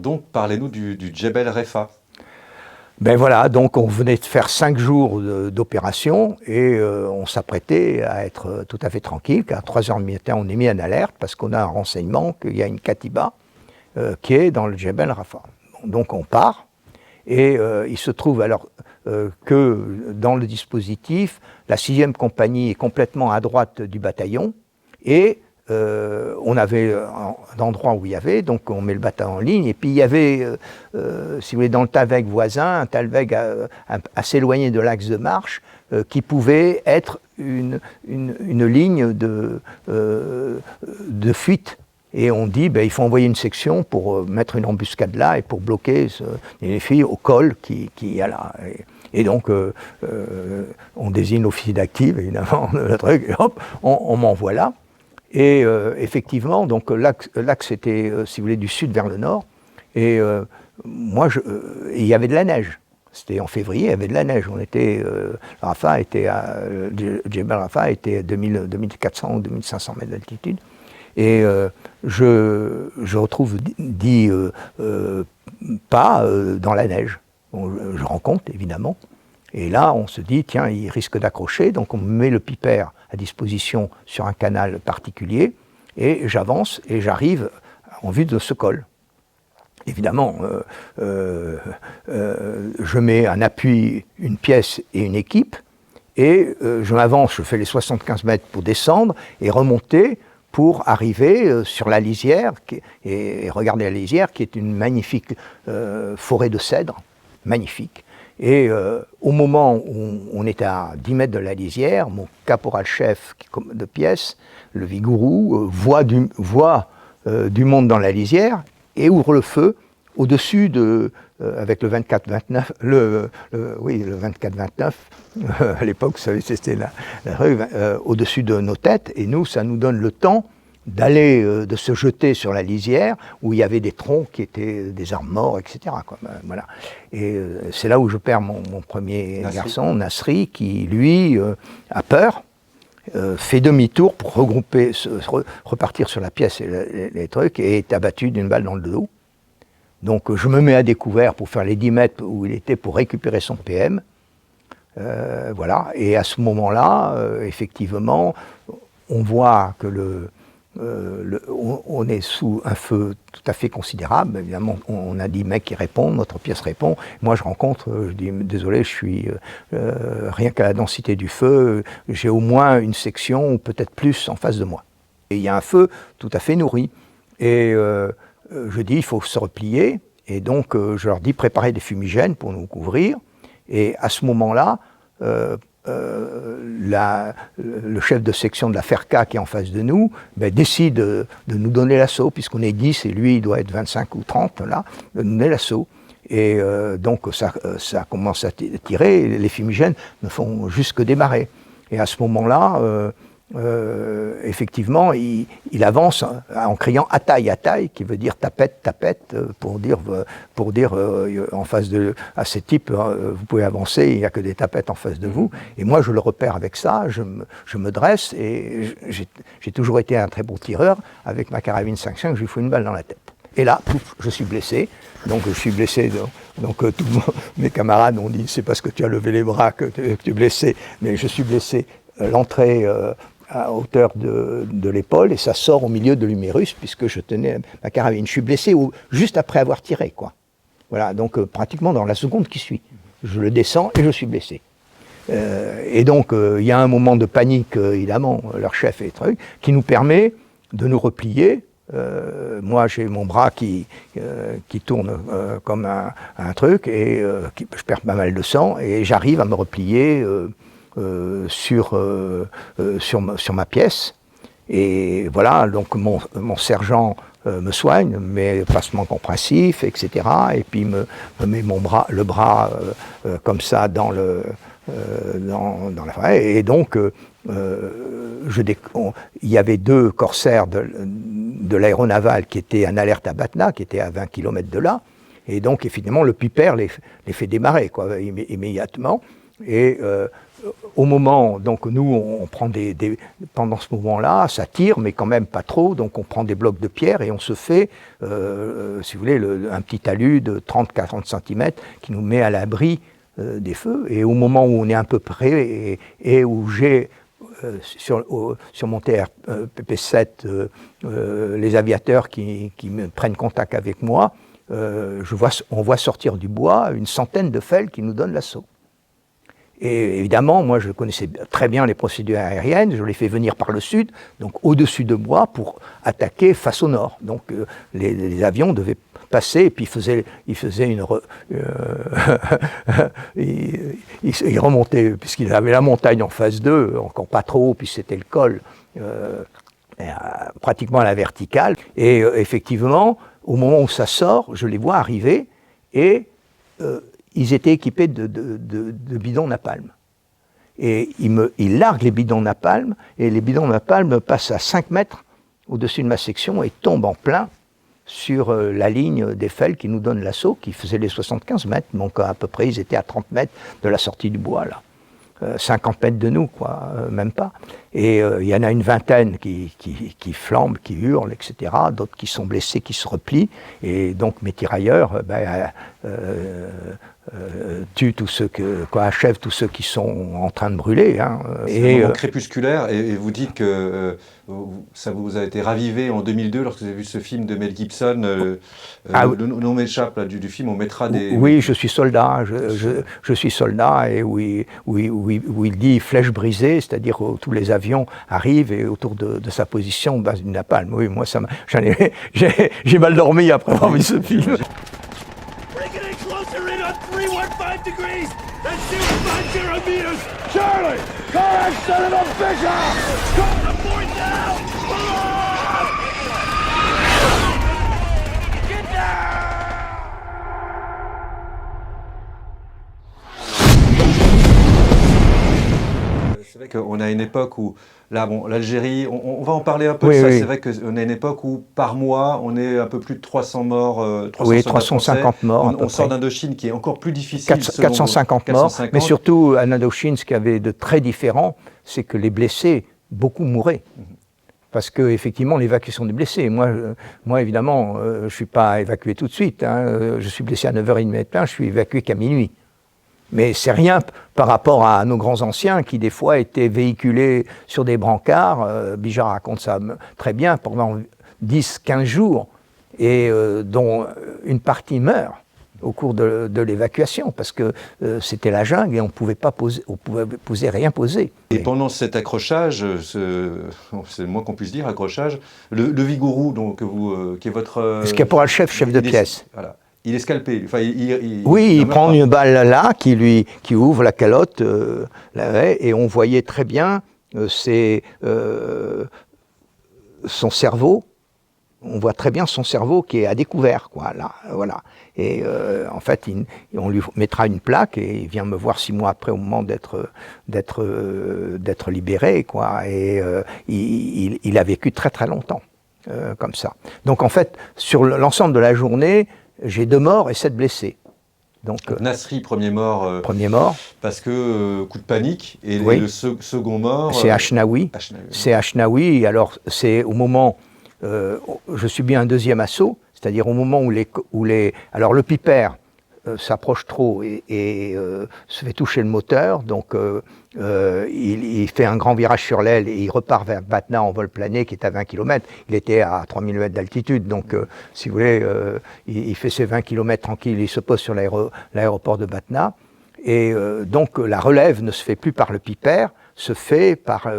donc parlez-nous du Djebel Refa. Ben voilà, donc on venait de faire 5 jours d'opération et on s'apprêtait à être tout à fait tranquille, car à 3h du matin, on est mis en alerte parce qu'on a un renseignement qu'il y a une Katiba qui est dans le Djebel Rafa. Bon, donc on part et il se trouve alors que dans le dispositif, la 6e compagnie est complètement à droite du bataillon et on avait un endroit où il y avait, donc on met le bataillon en ligne, et puis il y avait, si vous voulez, dans le Talweg voisin, un Talweg assez éloigné de l'axe de marche, qui pouvait être une ligne de fuite. Et on dit, il faut envoyer une section pour mettre une embuscade là et pour bloquer les filles au col qui y a là. Et donc, on désigne l'officier d'active, évidemment, le truc, et hop, on m'envoie là. Et effectivement, donc l'axe était, si vous voulez, du sud vers le nord. Et moi, il y avait de la neige. C'était en février, il y avait de la neige. On était, Rafah était Djebel Rafa était à 2400 ou 2500 mètres d'altitude. Et je retrouve dit pas dans la neige. Bon, je rencontre, évidemment. Et là, on se dit, tiens, il risque d'accrocher, donc on met le pipère à disposition sur un canal particulier, et j'avance et j'arrive en vue de ce col. Évidemment, je mets un appui, une pièce et une équipe, et je m'avance, je fais les 75 mètres pour descendre et remonter pour arriver sur la lisière, et regarder la lisière, qui est une magnifique forêt de cèdres, magnifique. Et au moment où on est à 10 mètres de la lisière, mon caporal-chef de pièce, le Vigourou, voit du monde dans la lisière et ouvre le feu au-dessus avec le 24-29, le 24-29, à l'époque, c'était la rue, au-dessus de nos têtes, et nous, ça nous donne le temps d'aller, de se jeter sur la lisière, où il y avait des troncs qui étaient des arbres morts, etc. Quoi. Voilà. Et c'est là où je perds mon premier garçon, Nasri, qui, lui, a peur, fait demi-tour pour repartir sur la pièce et les trucs, et est abattu d'une balle dans le dos. Donc je me mets à découvert pour faire les 10 mètres où il était pour récupérer son PM. Voilà. Et à ce moment-là, effectivement, on voit que on est sous un feu tout à fait considérable. Évidemment, on a 10 mecs qui répondent, notre pièce répond. Moi, je rencontre, je dis, désolé, je suis, rien qu'à la densité du feu, j'ai au moins une section, ou peut-être plus, en face de moi. Et il y a un feu tout à fait nourri. Et je dis, il faut se replier. Et donc, je leur dis, préparez des fumigènes pour nous couvrir. Et à ce moment-là, le chef de section de la FERCA qui est en face de nous décide de nous donner l'assaut, puisqu'on est 10 et lui il doit être 25 ou 30 là, de nous donner l'assaut. Et donc ça commence à tirer, et les fumigènes ne font juste que démarrer. Et à ce moment-là, effectivement, il avance en criant Ataï, Ataï, qui veut dire tapette, tapette, pour dire en face à ces types, vous pouvez avancer, il n'y a que des tapettes en face de vous. Et moi, je le repère avec ça, je me dresse, et j'ai toujours été un très bon tireur. Avec ma carabine 5.5, je lui fous une balle dans la tête. Et là, pouf, je suis blessé. Donc je suis blessé. Donc tous mes camarades ont dit, c'est parce que tu as levé les bras que tu es blessé. Mais je suis blessé. L'entrée à hauteur de l'épaule, et ça sort au milieu de l'humérus, puisque je tenais ma carabine. Je suis blessé juste après avoir tiré, quoi. Voilà, donc pratiquement dans la seconde qui suit. Je le descends et je suis blessé. Et donc, il y a un moment de panique, évidemment, leur chef et truc, qui nous permet de nous replier. Moi, j'ai mon bras qui tourne comme un truc, et je perds pas mal de sang, et j'arrive à me replier sur ma pièce. Et voilà, donc mon sergent me soigne, met passement compressif, etc. Et puis me met le bras comme ça dans la forêt. Et donc, il y avait 2 corsaires de l'aéronaval qui étaient en alerte à Batna, qui étaient à 20 km de là. Et donc, effectivement, le pipère les fait démarrer, quoi, immédiatement. Et au moment, donc nous, on prend pendant ce moment-là, ça tire, mais quand même pas trop, donc on prend des blocs de pierre et on se fait, si vous voulez, un petit talus de 30-40 cm qui nous met à l'abri des feux. Et au moment où on est un peu près et où j'ai sur mon TRPP-7 les aviateurs qui me prennent contact avec moi, on voit sortir du bois une centaine de fels qui nous donnent l'assaut. Et évidemment, moi je connaissais très bien les procédures aériennes, je les fais venir par le sud, donc au-dessus de moi pour attaquer face au nord. Donc les avions devaient passer et puis ils remontaient, puisqu'ils avaient la montagne en face d'eux, encore pas trop, puis c'était le col, pratiquement à la verticale. Et effectivement, au moment où ça sort, je les vois arriver et ils étaient équipés de bidons napalm. Et ils larguent les bidons napalm, et les bidons napalm passent à 5 mètres au-dessus de ma section et tombent en plein sur la ligne des fels qui nous donne l'assaut, qui faisait les 75 mètres. Donc à peu près, ils étaient à 30 mètres de la sortie du bois, là. 50 mètres de nous, quoi, même pas. Et il y en a une vingtaine qui flambent, qui hurlent, etc. D'autres qui sont blessés, qui se replient. Et donc mes tirailleurs tuent tous ceux achèvent tous ceux qui sont en train de brûler. Hein. C'est un moment crépusculaire, et vous dites que ça vous a été ravivé en 2002 lorsque vous avez vu ce film de Mel Gibson. Le nom m'échappe du film, on mettra des... Oui, je suis soldat, je suis soldat, et où il dit flèche brisée, c'est-à-dire où tous les avions arrivent et autour de sa position base une napalm. Oui, moi j'ai mal dormi après avoir vu ce film. Degrees and 050 meters. Charlie, correct, son of a bitch! Call the point down! Get down! C'est vrai qu'on a une époque où, là, bon, l'Algérie, on va en parler un peu oui, de ça. Oui. C'est vrai qu'on a une époque où, par mois, on est un peu plus de 300 morts. 350 morts. On sort d'Indochine qui est encore plus difficile. 450 morts. Mais surtout, à Indochine, ce qu'il y avait de très différent, c'est que les blessés, beaucoup mouraient. Parce qu'effectivement, l'évacuation des blessés. Moi évidemment, je ne suis pas évacué tout de suite. Hein. Je suis blessé à 9h30 du matin, je suis évacué qu'à minuit. Mais c'est rien par rapport à nos grands anciens qui, des fois, étaient véhiculés sur des brancards. Bijard raconte ça très bien, pendant 10-15 jours, et dont une partie meurt au cours de l'évacuation, parce que c'était la jungle et on pouvait rien poser. Et pendant cet accrochage, c'est le moins qu'on puisse dire, accrochage, le Vigourou, donc, qui est votre... Ce caporal chef de pièce. Voilà. Il est scalpé. Enfin, il prend une balle là qui ouvre la calotte et on voyait très bien son cerveau. On voit très bien son cerveau qui est à découvert, quoi. Là, voilà. Et en fait, on lui mettra une plaque et il vient me voir 6 mois après au moment d'être libéré, quoi. Et il a vécu très très longtemps comme ça. Donc en fait, sur l'ensemble de la journée, j'ai 2 morts et 7 blessés. Donc, Nasri, premier mort. Premier mort. Parce que coup de panique. Et, oui. Et le second mort. C'est Achnaoui. C'est Achnaoui. Alors, c'est au moment. Je subis un deuxième assaut, c'est-à-dire au moment alors, le Piper s'approche trop et se fait toucher le moteur. Donc, il fait un grand virage sur l'aile et il repart vers Batna en vol plané qui est à 20 km. Il était à 3000 mètres d'altitude, donc si vous voulez, il fait ses 20 km tranquille, il se pose sur l'aéroport de Batna. Et donc la relève ne se fait plus par le Piper, se fait par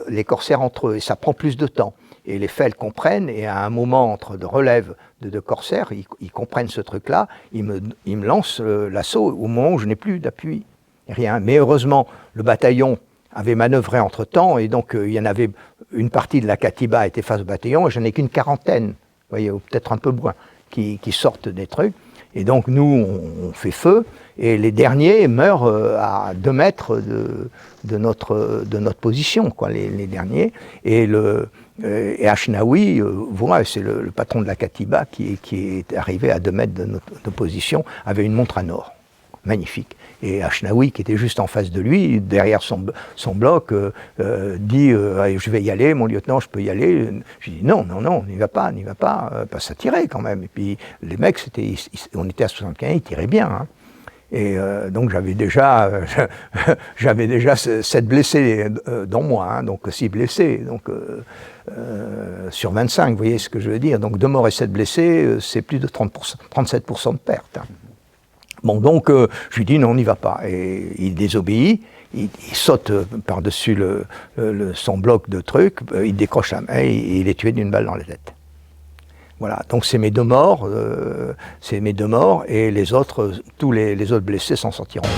les corsaires entre eux, et ça prend plus de temps. Et les fels comprennent, et à un moment entre de relève de corsaires, ils comprennent ce truc-là, ils me lancent l'assaut au moment où je n'ai plus d'appui. Rien. Mais heureusement, le bataillon avait manœuvré entre-temps, et donc il y en avait une partie de la Katiba était face au bataillon, et j'en ai qu'une quarantaine, vous voyez, ou peut-être un peu moins, qui sortent des trucs. Et donc nous, on fait feu, et les derniers meurent à 2 mètres de notre position, quoi, les derniers. Et Achnaoui, voilà, c'est le patron de la Katiba qui est arrivé à 2 mètres de notre position, avait une montre à nord. magnifique. Et Ashnaoui, qui était juste en face de lui, derrière son bloc, dit je vais y aller, mon lieutenant, je peux y aller. Je dis non, n'y va pas, ça tirait quand même. Et puis les mecs, on était à 75, ils tiraient bien. Hein. Et donc j'avais déjà 7 blessés dans moi, hein, donc 6 blessés, donc sur 25, vous voyez ce que je veux dire. Donc 2 morts et 7 blessés, c'est plus de 37% de perte. Hein. Bon, donc je lui dis non, on n'y va pas. Et il désobéit, il saute par-dessus son bloc de trucs, il décroche la main et il est tué d'une balle dans la tête. Voilà, donc c'est mes 2 morts, et les autres, tous les autres blessés s'en sortiront.